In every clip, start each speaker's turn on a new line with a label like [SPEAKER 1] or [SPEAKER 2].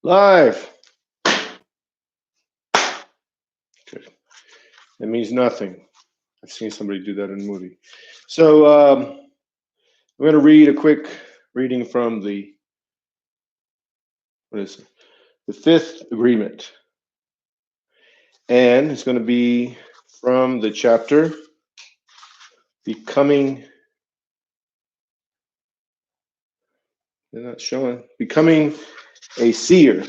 [SPEAKER 1] Live. Okay. That means nothing. I've seen somebody do that in a movie. So I'm going to read a quick reading from the Fifth Agreement. And it's going to be from the chapter Becoming, they're not showing, Becoming a Seer.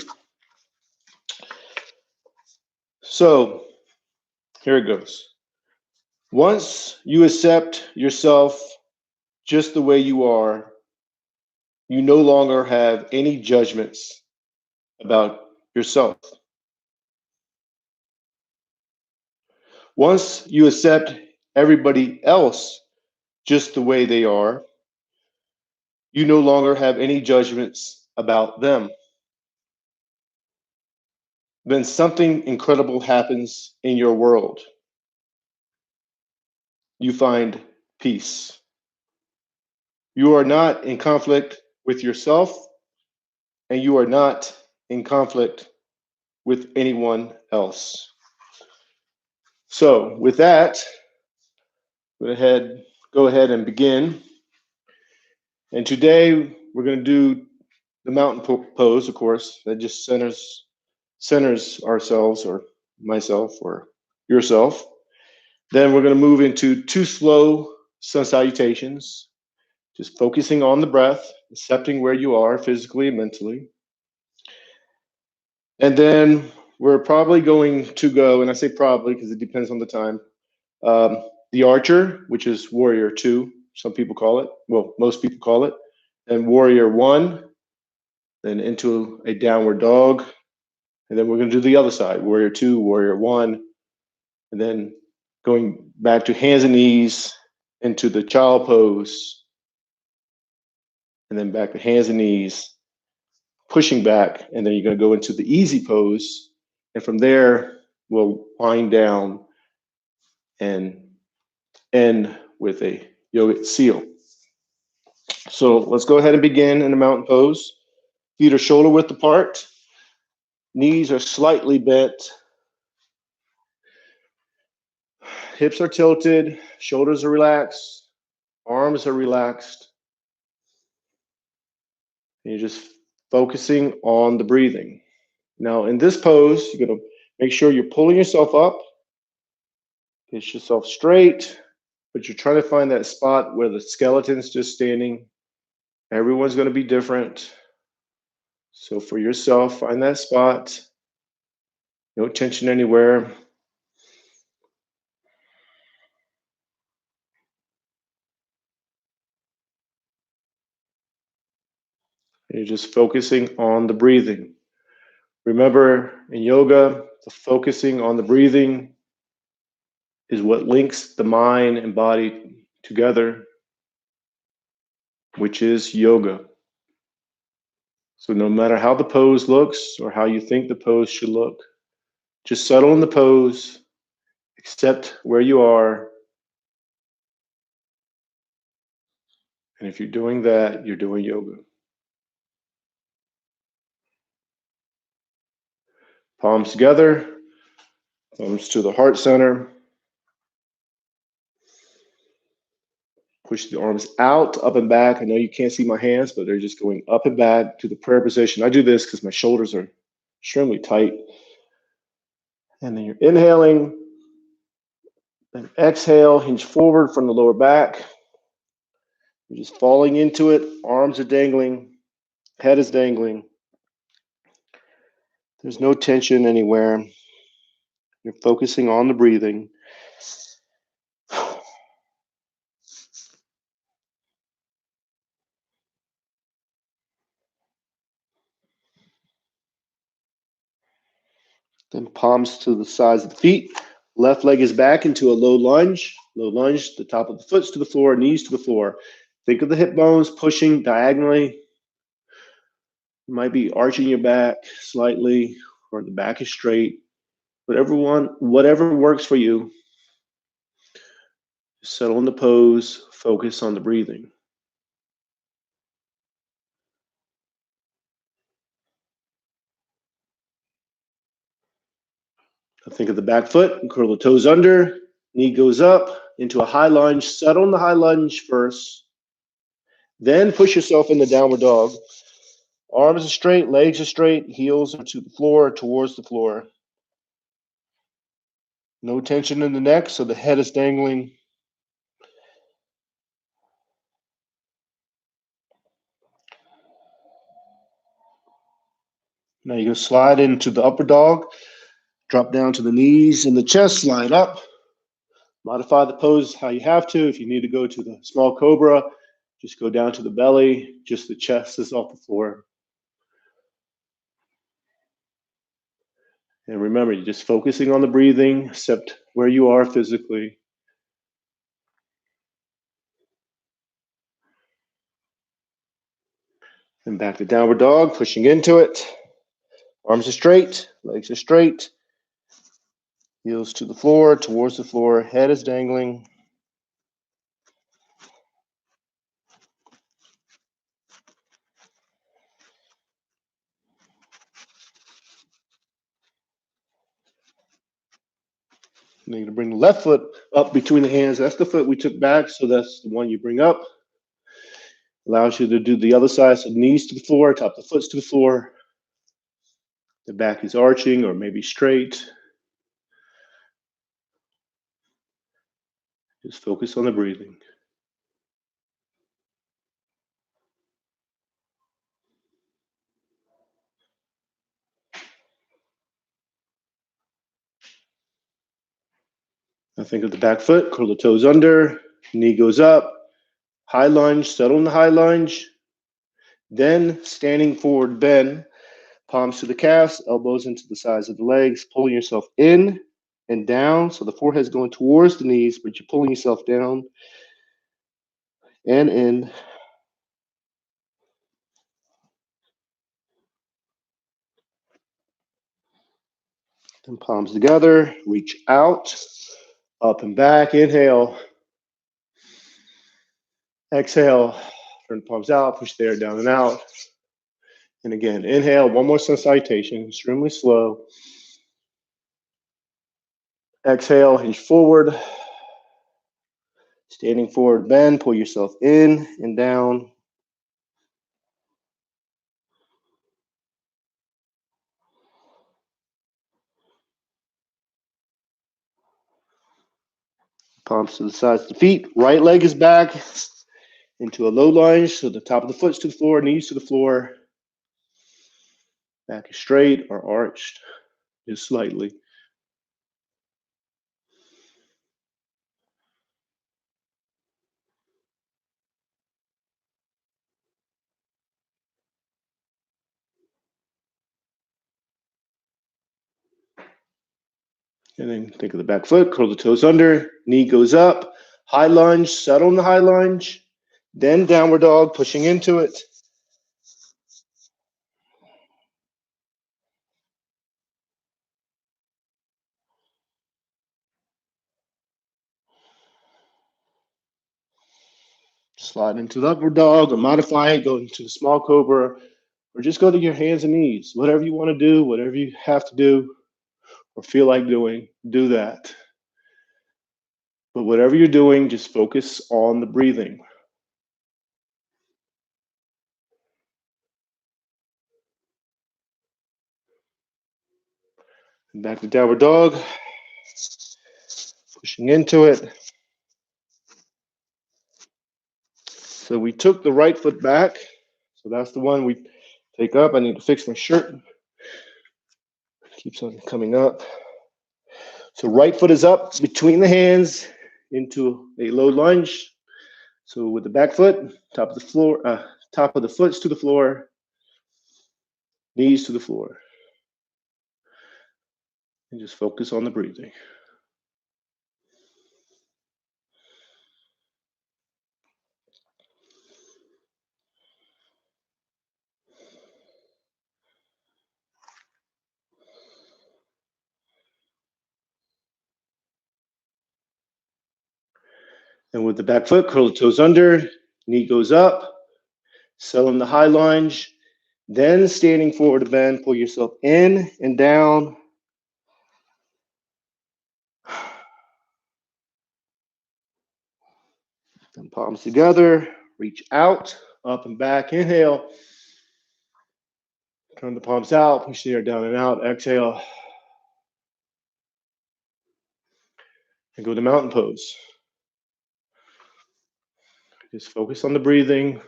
[SPEAKER 1] So here it goes. Once you accept yourself just the way you are, you no longer have any judgments about yourself. Once you accept everybody else just the way they are, you no longer have any judgments about them. Then something incredible happens in your world. You find peace. You are not in conflict with yourself, and you are not in conflict with anyone else. So with that, go ahead and begin. And today we're going to do the mountain pose, of course. That just centers ourselves, or myself, or yourself. Then we're going to move into 2 slow sun salutations, just focusing on the breath, accepting where you are physically and mentally. And then we're probably going to go, and I say probably because it depends on the time, the Archer, which is Warrior 2, some people call it. Well, most people call it. And Warrior 1, then into a downward dog. And then we're going to do the other side, Warrior 2, Warrior 1, and then going back to hands and knees into the child pose, and then back to hands and knees, pushing back, and then you're going to go into the easy pose, and from there we'll wind down and end with a yogic seal. So let's go ahead and begin in the mountain pose. Feet are shoulder width apart, knees are slightly bent, hips are tilted, shoulders are relaxed, arms are relaxed. And you're just focusing on the breathing. Now in this pose, you're going to make sure you're pulling yourself up, get yourself straight, but you're trying to find that spot where the skeleton's just standing. Everyone's going to be different. So for yourself, find that spot. No tension anywhere. And you're just focusing on the breathing. Remember, in yoga, the focusing on the breathing is what links the mind and body together, which is yoga. So no matter how the pose looks or how you think the pose should look, just settle in the pose, accept where you are. And if you're doing that, you're doing yoga. Palms together, thumbs to the heart center. Push the arms out, up and back. I know you can't see my hands, but they're just going up and back to the prayer position. I do this because my shoulders are extremely tight. And then you're inhaling, then exhale, hinge forward from the lower back. You're just falling into it. Arms are dangling, head is dangling. There's no tension anywhere. You're focusing on the breathing. Then palms to the sides of the feet. Left leg is back into a low lunge. Low lunge, the top of the foot's to the floor, knees to the floor. Think of the hip bones pushing diagonally. You might be arching your back slightly, or the back is straight. Whatever works for you. Settle in the pose, focus on the breathing. Now think of the back foot and curl the toes under. Knee goes up into a high lunge. Settle in the high lunge first. Then push yourself into downward dog. Arms are straight, legs are straight, heels are to the floor, towards the floor. No tension in the neck, so the head is dangling. Now you go slide into the upper dog, drop down to the knees and the chest, slide up. Modify the pose how you have to. If you need to go to the small cobra, just go down to the belly, just the chest is off the floor. And remember, you're just focusing on the breathing, except where you are physically. And back to downward dog, pushing into it. Arms are straight, legs are straight. Heels to the floor, towards the floor, head is dangling. And you're going to bring the left foot up between the hands. That's the foot we took back, so that's the one you bring up. Allows you to do the other side, so knees to the floor, top of the foot to the floor. The back is arching or maybe straight. Just focus on the breathing. Now think of the back foot, curl the toes under, knee goes up, high lunge, settle in the high lunge. Then standing forward bend, palms to the calves, elbows into the sides of the legs, pulling yourself in and down. So the forehead's going towards the knees, but you're pulling yourself down and in. Then palms together, reach out, up and back, inhale. Exhale, turn the palms out, push the air down and out. And again, inhale, one more citation, extremely slow. Exhale, hinge forward. Standing forward, bend, pull yourself in and down. Palms to the sides of the feet. Right leg is back into a low lunge. So the top of the foot's to the floor, knees to the floor. Back is straight or arched, just slightly. And then think of the back foot, curl the toes under, knee goes up, high lunge, settle in the high lunge, then downward dog, pushing into it. Slide into the upward dog or modify it, go into the small cobra, or just go to your hands and knees. Whatever you want to do, whatever you have to do or feel like doing, do that. But whatever you're doing, just focus on the breathing. And back to downward dog, pushing into it. So we took the right foot back. So that's the one we take up. I need to fix my shirt. Keeps on coming up. So right foot is up between the hands into a low lunge. So with the back foot, top of the floor, top of the foot's to the floor, knees to the floor. And just focus on the breathing. And with the back foot, curl the toes under, knee goes up, settle in the high lunge, then standing forward to bend, pull yourself in and down. And palms together, reach out, up and back. Inhale. Turn the palms out, push the air down and out. Exhale. And go to mountain pose. Just focus on the breathing.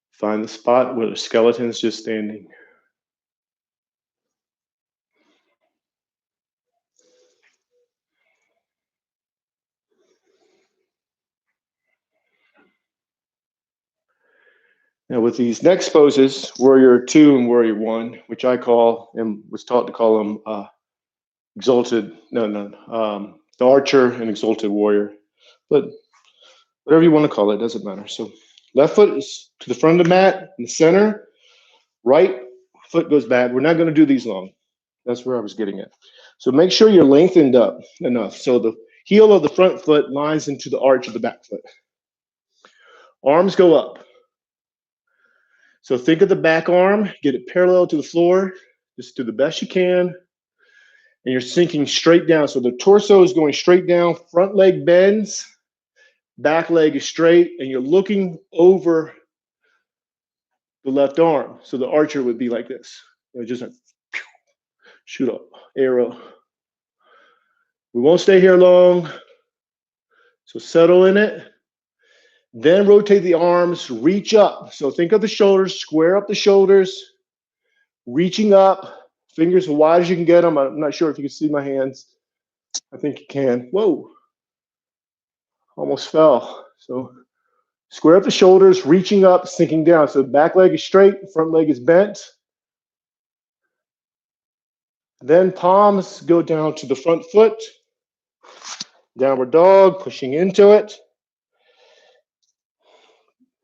[SPEAKER 1] Find the spot where the skeleton's just standing. Now with these next poses, Warrior 2 and Warrior 1, which I call and was taught to call them the Archer and Exalted Warrior. But whatever you want to call it, doesn't matter. So left foot is to the front of the mat in the center. Right foot goes back. We're not going to do these long. That's where I was getting at. So make sure you're lengthened up enough. So the heel of the front foot lines into the arch of the back foot. Arms go up. So think of the back arm, get it parallel to the floor. Just do the best you can. And you're sinking straight down. So the torso is going straight down. Front leg bends. Back leg is straight. And you're looking over the left arm. So the archer would be like this. Just like shoot up, arrow. We won't stay here long. So settle in it. Then rotate the arms, reach up. So think of the shoulders, square up the shoulders, reaching up, fingers as wide as you can get them. I'm not sure if you can see my hands. I think you can. Whoa, almost fell. So square up the shoulders, reaching up, sinking down. So back leg is straight, front leg is bent. Then palms go down to the front foot. Downward dog, pushing into it.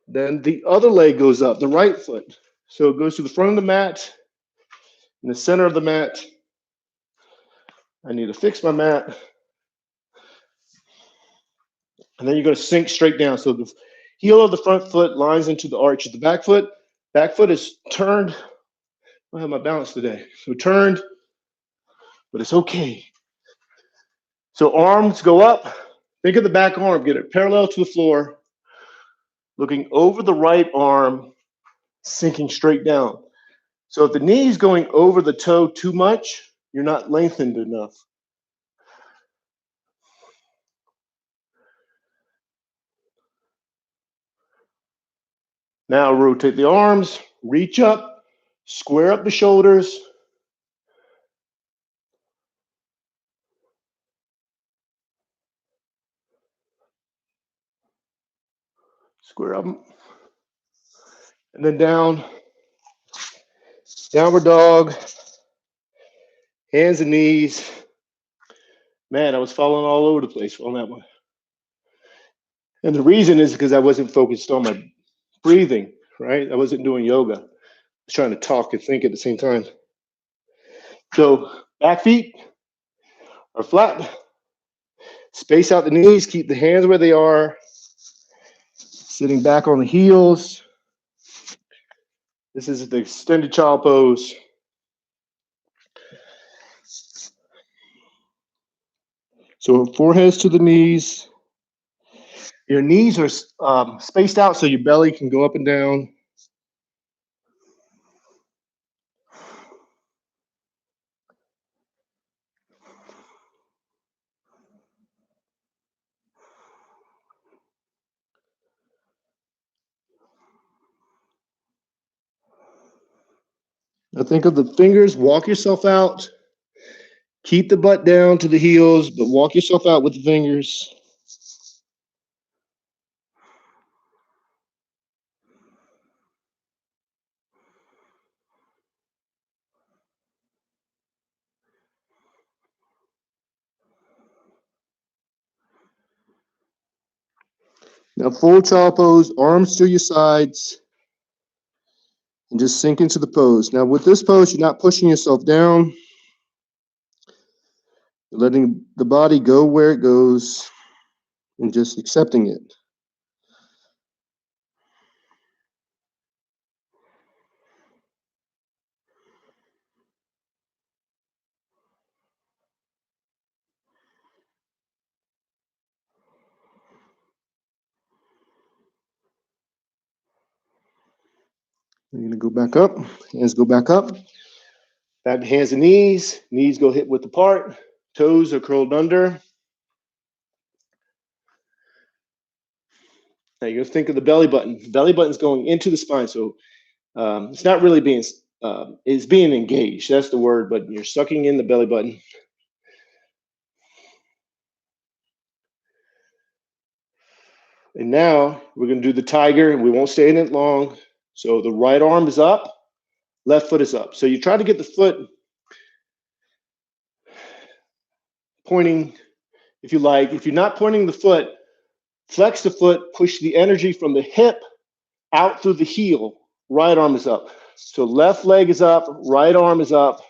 [SPEAKER 1] Then the other leg goes up, the right foot. So it goes to the front of the mat, in the center of the mat. I need to fix my mat. And then you're going to sink straight down. So the heel of the front foot lines into the arch of the back foot. Back foot is turned. I don't have my balance today. So turned, but it's okay. So arms go up. Think of the back arm. Get it parallel to the floor. Looking over the right arm, sinking straight down. So if the knee is going over the toe too much, you're not lengthened enough. Now rotate the arms, reach up, square up the shoulders. Square up. And then down. Downward dog. Hands and knees. Man, I was falling all over the place on that one. And the reason is because I wasn't focused on my breathing, right? I wasn't doing yoga. I was trying to talk and think at the same time. So back feet are flat. Space out the knees. Keep the hands where they are. Sitting back on the heels. This is the extended child pose. So foreheads to the knees. Your knees are spaced out so your belly can go up and down. Now think of the fingers. Walk yourself out. Keep the butt down to the heels, but walk yourself out with the fingers. Now full child pose, arms to your sides, and just sink into the pose. Now with this pose, you're not pushing yourself down. You're letting the body go where it goes and just accepting it. You're going to go back up. Hands go back up. Back to hands and knees. Knees go hip width apart. Toes are curled under. Now you're going to think of the belly button. The belly button's going into the spine. So it's not really being, it's being engaged. That's the word, but you're sucking in the belly button. And now we're going to do the tiger, and we won't stay in it long. So the right arm is up, left foot is up. So you try to get the foot pointing, if you like. If you're not pointing the foot, flex the foot, push the energy from the hip out through the heel. Right arm is up. So left leg is up, right arm is up.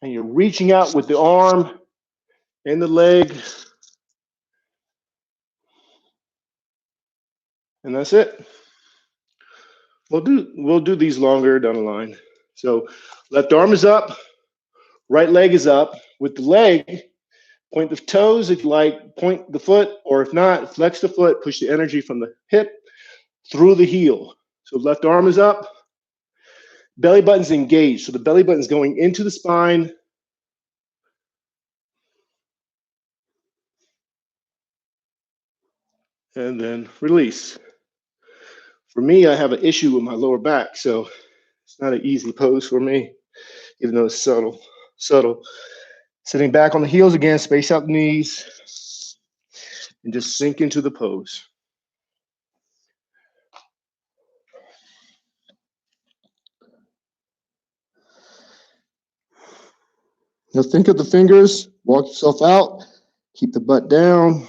[SPEAKER 1] And you're reaching out with the arm and the leg. And that's it. We'll do these longer down the line. So left arm is up, right leg is up. With the leg, point the toes if you like, point the foot, or if not, flex the foot, push the energy from the hip through the heel. So left arm is up, belly button's engaged. So the belly button's going into the spine. And then release. For me, I have an issue with my lower back, so it's not an easy pose for me, even though it's subtle. Sitting back on the heels again, space out the knees, and just sink into the pose. Now think of the fingers, walk yourself out, keep the butt down.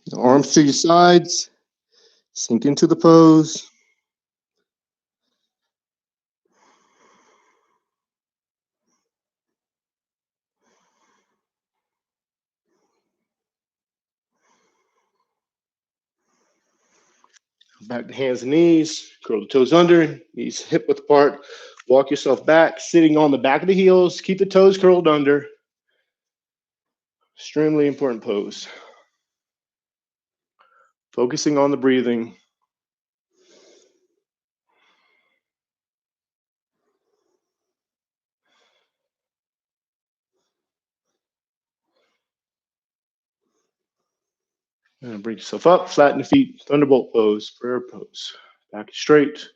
[SPEAKER 1] The arms to your sides, sink into the pose. Back to hands and knees, curl the toes under, knees hip width apart. Walk yourself back, sitting on the back of the heels. Keep the toes curled under. Extremely important pose. Focusing on the breathing. And bring yourself up, flatten the feet, thunderbolt pose, prayer pose. Back straight.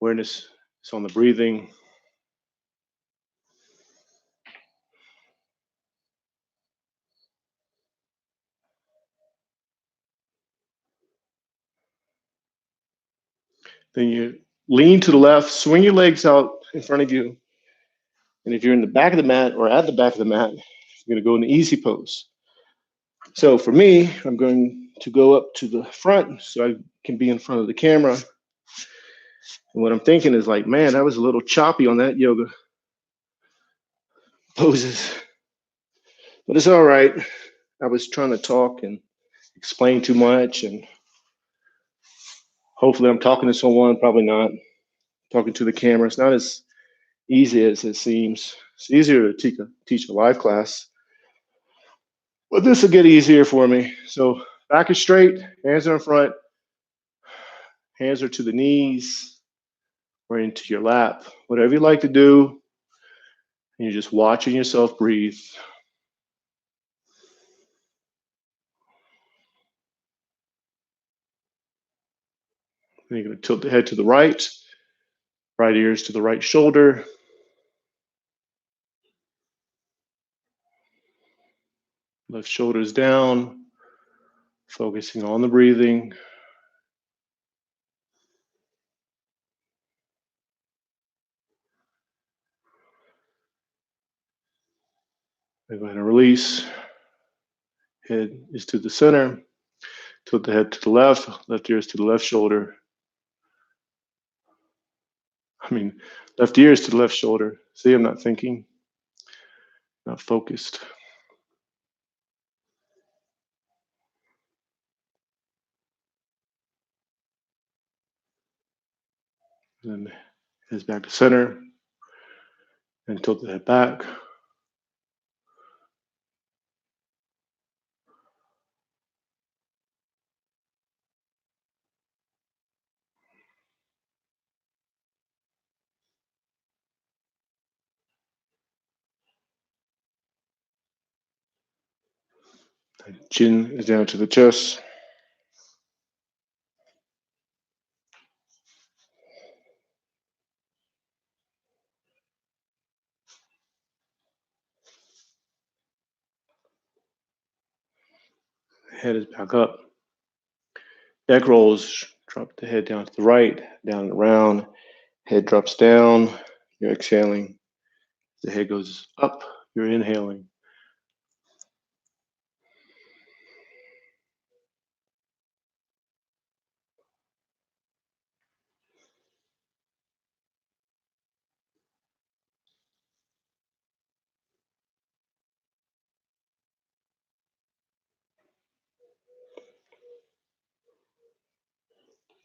[SPEAKER 1] Awareness is on the breathing. Then you lean to the left, swing your legs out in front of you. And if you're in the back of the mat or at the back of the mat, you're going to go in the easy pose. So for me, I'm going to go up to the front so I can be in front of the camera. And what I'm thinking is like, man, that was a little choppy on that yoga poses. But it's all right. I was trying to talk and explain too much. And hopefully I'm talking to someone, probably not. Talking to the camera. It's not as easy as it seems. It's easier to teach a live class. But this will get easier for me. So back is straight, hands are in front, hands are to the knees or into your lap. Whatever you like to do. And you're just watching yourself breathe. And you're going to tilt the head to the right ears to the right shoulder. Left shoulders down, focusing on the breathing. Go ahead and release. Head is to the center. Tilt the head to the left ears to the left shoulder. Left ears to the left shoulder. See, I'm not thinking, not focused. Then heads back to center. And tilt the head back. Chin is down to the chest. Head is back up. Neck rolls. Drop the head down to the right, down and around. Head drops down. You're exhaling. The head goes up. You're inhaling.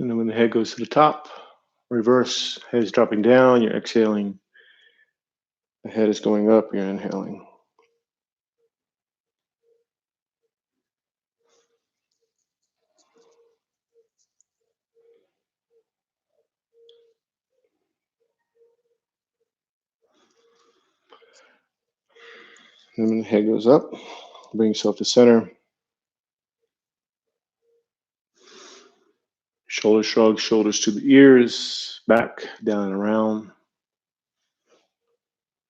[SPEAKER 1] And then when the head goes to the top, reverse. Head is dropping down. You're exhaling. The head is going up. You're inhaling. And when the head goes up, bring yourself to center. Shoulder shrug, shoulders to the ears, back, down and around.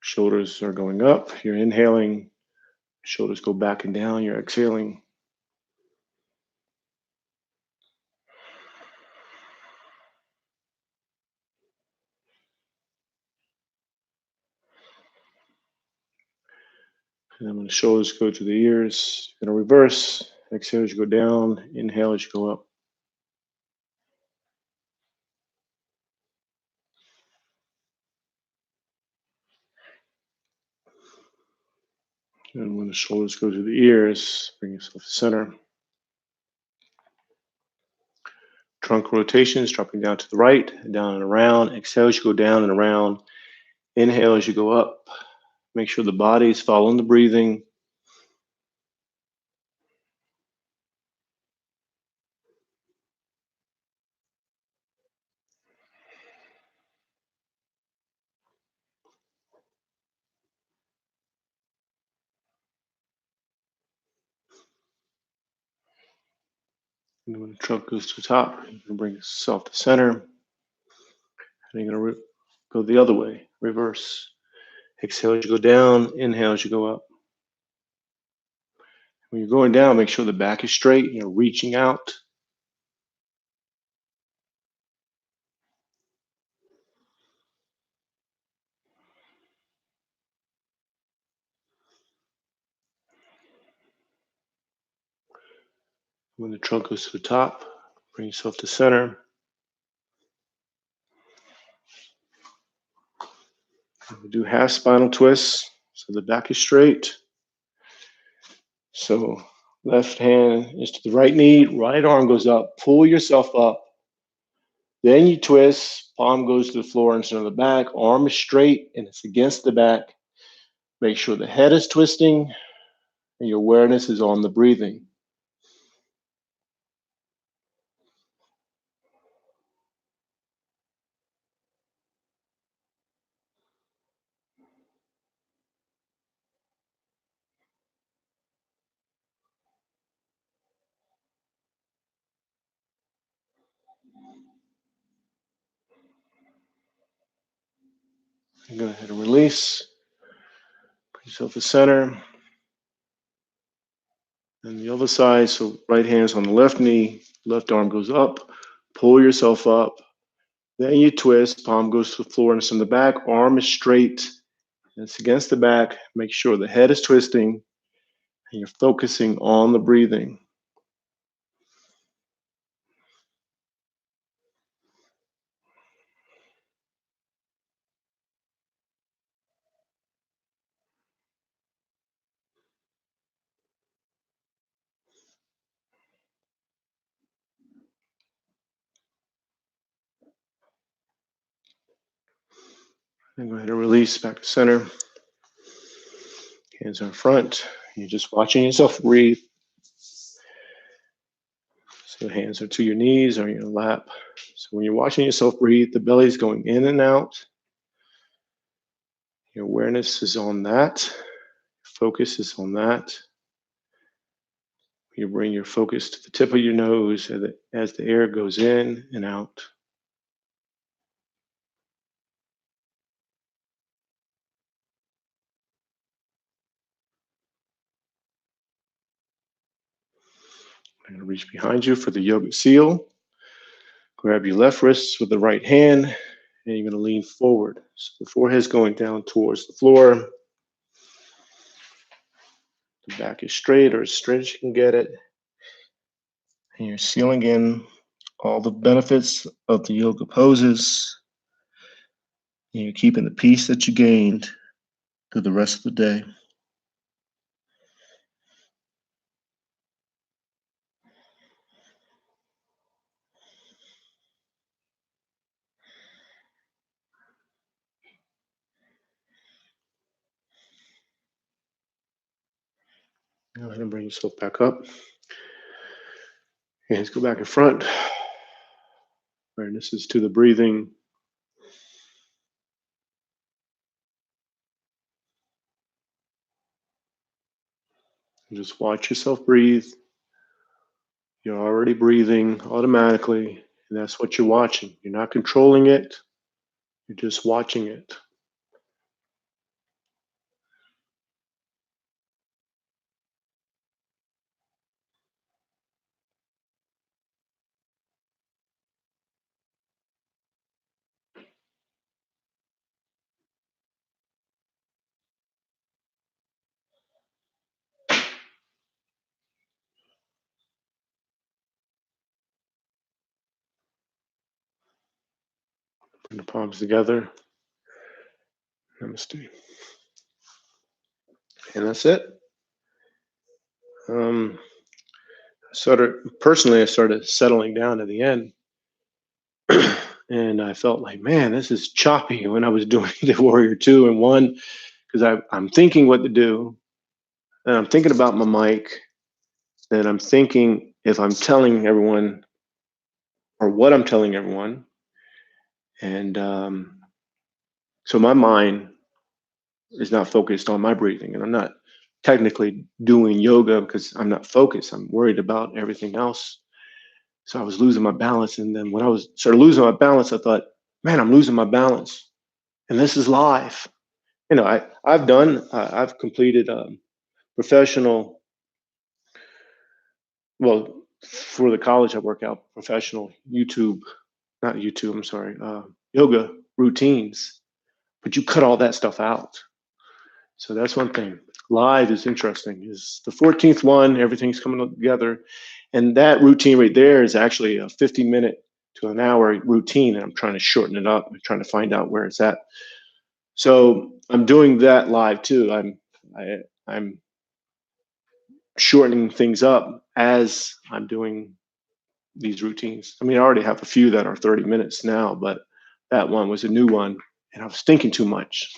[SPEAKER 1] Shoulders are going up. You're inhaling. Shoulders go back and down. You're exhaling. And then when the shoulders go to the ears, you're going to reverse. Exhale as you go down. Inhale as you go up. And when the shoulders go to the ears, bring yourself to center. Trunk rotations, dropping down to the right, down and around. Exhale as you go down and around. Inhale as you go up. Make sure the body is following the breathing. And when the trunk goes to the top, you're going to bring yourself to center. And you're going to go the other way, reverse. Exhale as you go down. Inhale as you go up. When you're going down, make sure the back is straight. You're reaching out. When the trunk goes to the top, bring yourself to center. We do half spinal twists, so the back is straight. So left hand is to the right knee, right arm goes up, pull yourself up. Then you twist, palm goes to the floor instead of the back, arm is straight and it's against the back. Make sure the head is twisting and your awareness is on the breathing. Go ahead and release. Bring yourself to center. And the other side, so right hand's on the left knee, left arm goes up, pull yourself up. Then you twist, palm goes to the floor and it's in the back, arm is straight, and it's against the back. Make sure the head is twisting and you're focusing on the breathing. And go ahead and release back to center. Hands are in front. You're just watching yourself breathe. So the hands are to your knees or your lap. So when you're watching yourself breathe, the belly's going in and out. Your awareness is on that. Focus is on that. You bring your focus to the tip of your nose as the air goes in and out. I'm going to reach behind you for the yoga seal. Grab your left wrist with the right hand, and you're going to lean forward. So the forehead's going down towards the floor. The back is straight or as straight as you can get it. And you're sealing in all the benefits of the yoga poses. And you're keeping the peace that you gained through the rest of the day. Go ahead and bring yourself back up. Hands go back in front. Awareness is to the breathing. And just watch yourself breathe. You're already breathing automatically, and that's what you're watching. You're not controlling it. You're just watching it. Bring the palms together. Namaste. And that's it. I started settling down at the end. And I felt like, man, this is choppy when I was doing the Warrior 2 and 1, because I'm thinking what to do. And I'm thinking about my mic. Then I'm thinking if I'm telling everyone or what I'm telling everyone. And so my mind is not focused on my breathing. And I'm not technically doing yoga because I'm not focused. I'm worried about everything else. So I was losing my balance. And then when I started losing my balance, I thought, man, I'm losing my balance. And this is live. You know, I've completed professional, well, for the college I work out, professional yoga routines, but you cut all that stuff out. So that's one thing. Live is interesting. Is the 14th one, everything's coming together. And that routine right there is actually a 50-minute to an hour routine. And I'm trying to shorten it up. I'm trying to find out where it's at. So I'm doing that live too. I'm shortening things up as I'm doing these routines. I mean, I already have a few that are 30 minutes now, but that one was a new one and I was thinking too much.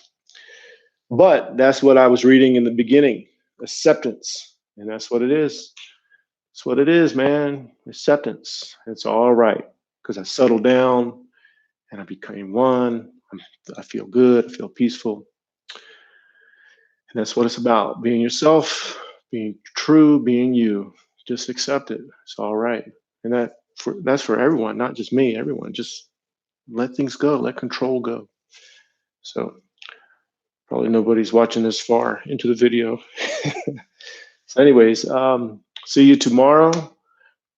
[SPEAKER 1] But that's what I was reading in the beginning, acceptance. And that's what it is. It's what it is, man. Acceptance. It's all right because I settled down and I became one. I feel good. I feel peaceful. And that's what it's about. Being yourself, being true, being you. Just accept it. It's all right. And that's for everyone, not just me, everyone. Just let things go, let control go. So probably nobody's watching this far into the video. So anyways, see you tomorrow,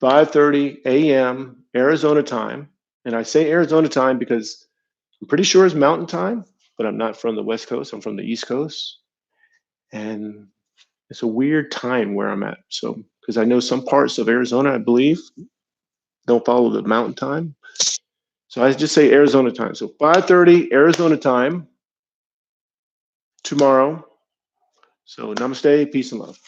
[SPEAKER 1] 5:30 a.m. Arizona time. And I say Arizona time because I'm pretty sure it's mountain time, but I'm not from the West Coast. I'm from the East Coast. And it's a weird time where I'm at. So, because I know some parts of Arizona, I believe, don't follow the mountain time. So I just say Arizona time. So 5:30 Arizona time tomorrow. So namaste, peace and love.